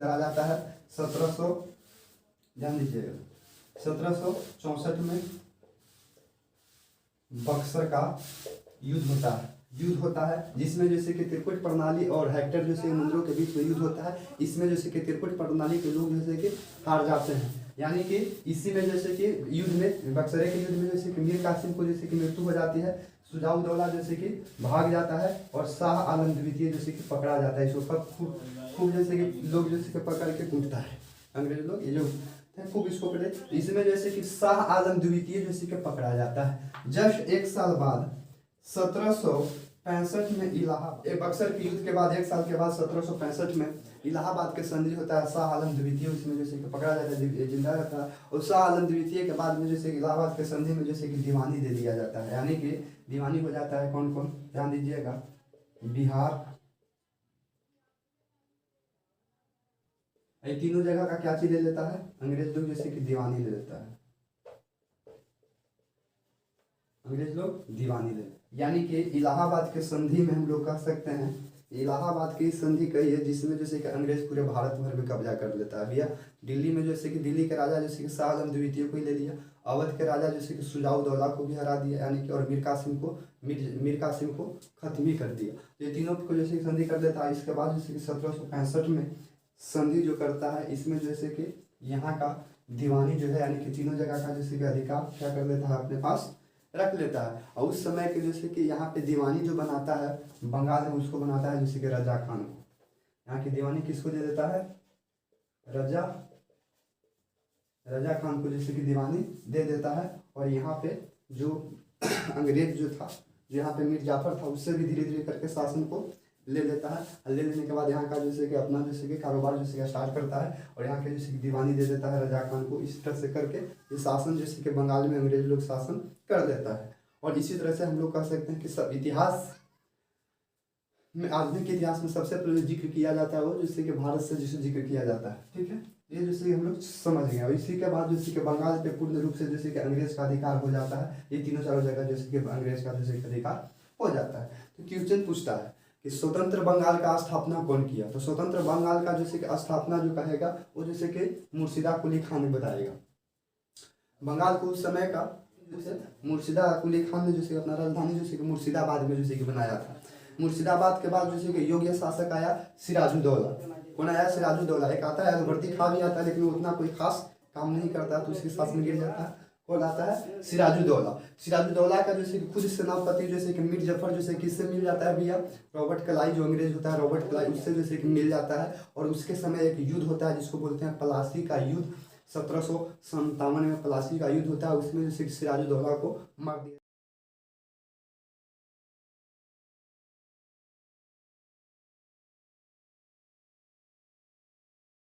आ जाता है 1700, ध्यान दीजिएगा 1764 में बक्सर का युद्ध होता है जिसमें जैसे कि त्रिकुट प्रणाली और हेक्टर जैसे मंदिरों के बीच में युद्ध होता है। इसमें जैसे कि त्रिकुट प्रणाली के लोग जैसे कि हार जाते हैं, यानी कि इसी में जैसे कि युद्ध में बक्सरे के युद्ध में जैसे कि मीर कासिम को जैसे कि मृत्यु हो जाती है। शुजा-उद-दौला जैसे कि भाग जाता है और शाह आलम द्वितीय जैसे कि पकड़ा जाता है। इसको खूब जैसे कि लोग जैसे कि पकड़ के कूटता है अंग्रेज लोग, ये जो खूब इसको पकड़े। इसमें जैसे कि शाह आलम द्वितीय जैसे कि पकड़ा जाता है। जस्ट एक साल बाद 1765 में इलाहाबाद, बक्सर के युद्ध के बाद एक साल के बाद 1765 में इलाहाबाद के संधि होता है। शाह आलम द्वितीय उसमें जैसे कि पकड़ा जाता है, जिंदा रहता है। और शाह आलम द्वितीय के बाद में जैसे कि इलाहाबाद के संधि में जैसे कि दीवानी दे दिया जाता है, यानी कि दीवानी हो जाता है कौन कौन, ध्यान दीजिएगा, बिहार, ये तीनों जगह का क्या चीज ले लेता है अंग्रेज लोग, जैसे कि दीवानी ले लेता है अंग्रेज लोग, दीवानी ले। यानी कि इलाहाबाद के संधि में हम लोग कह सकते हैं, इलाहाबाद की संधि कही है जिसमें जैसे कि अंग्रेज पूरे भारत भर में कब्जा कर लेता है। भैया दिल्ली में जैसे कि दिल्ली के राजा जैसे कि शाह आलम द्वितीय को ही ले लिया, अवध के राजा जैसे कि शुजा-उद-दौला को भी हरा दिया, यानी कि और मीर कासिम को खत्म ही कर दिया। ये तीनों को जैसे कि संधि कर देता है। इसके बाद जैसे कि 1765 में संधि जो करता है, इसमें जैसे कि यहाँ का दीवानी जो है यानी कि तीनों जगह का जैसे कि अधिकार क्या कर लेता है, अपने पास रख लेता है। और उस समय के जैसे कि यहाँ पे दीवानी जो बनाता है बंगाल में, उसको बनाता है जैसे कि रजा खान को। यहाँ की दीवानी किसको दे देता है, रजा खान को जैसे कि दीवानी दे देता है। और यहाँ पे जो अंग्रेज जो था, जो यहाँ पे मीर जाफर था, उससे भी धीरे धीरे करके शासन को ले लेता है। ले लेने के बाद यहाँ का जैसे कि अपना जैसे कि कारोबार जैसे कि स्टार्ट करता है और यहाँ के जैसे कि दीवानी दे देता है रजा खान को। इस तरह से करके ये शासन जैसे कि बंगाल में अंग्रेज लोग शासन कर देता है। और इसी तरह से हम लोग कह सकते हैं कि सब इतिहास में, आधुनिक इतिहास में सबसे पहले जिक्र किया जाता है वो जिससे कि भारत से जिसे जिक्र किया जाता है, ठीक है, ये जैसे हम लोग समझ गए। और इसी के बाद जैसे कि बंगाल पे पूर्ण रूप से जैसे कि अंग्रेज का अधिकार हो जाता है। ये तीनों चारों जगह जैसे कि अंग्रेज का जैसे कि अधिकार हो जाता है। तो क्वेश्चन पूछता है कि स्वतंत्र बंगाल का स्थापना कौन किया, तो स्वतंत्र बंगाल का जैसे कि स्थापना जो कहेगा वो जैसे कि मुर्शिदा कुली खान ने बताएगा। बंगाल को उस समय का मुर्शिदा कुली खान ने जैसे अपना राजधानी जैसे कि मुर्शिदाबाद में जैसे कि बनाया था। मुर्शिदाबाद के बाद जैसे कि योग्य शासक आया सिराजुद्दौला। कौन आया, सिराजुद्दौला। एक आता है अलवर्दी खां भी आता है, लेकिन उतना कोई खास काम नहीं करता तो उसके शासन गिर जाता है। कौन आता है, सिराजुद्दौला। सिराजुद्दौला का जैसे कि खुद सेनापति जैसे कि मीर जफर जैसे किससे मिल जाता है भैया, रॉबर्ट क्लाई जो अंग्रेज होता है, रॉबर्ट क्लाई उससे जैसे कि मिल जाता है। और उसके समय एक युद्ध होता है जिसको बोलते हैं प्लासी का युद्ध। 1757 में प्लासी का युद्ध होता है, उसमें जैसे कि सिराजुद्दौला को मार दिया।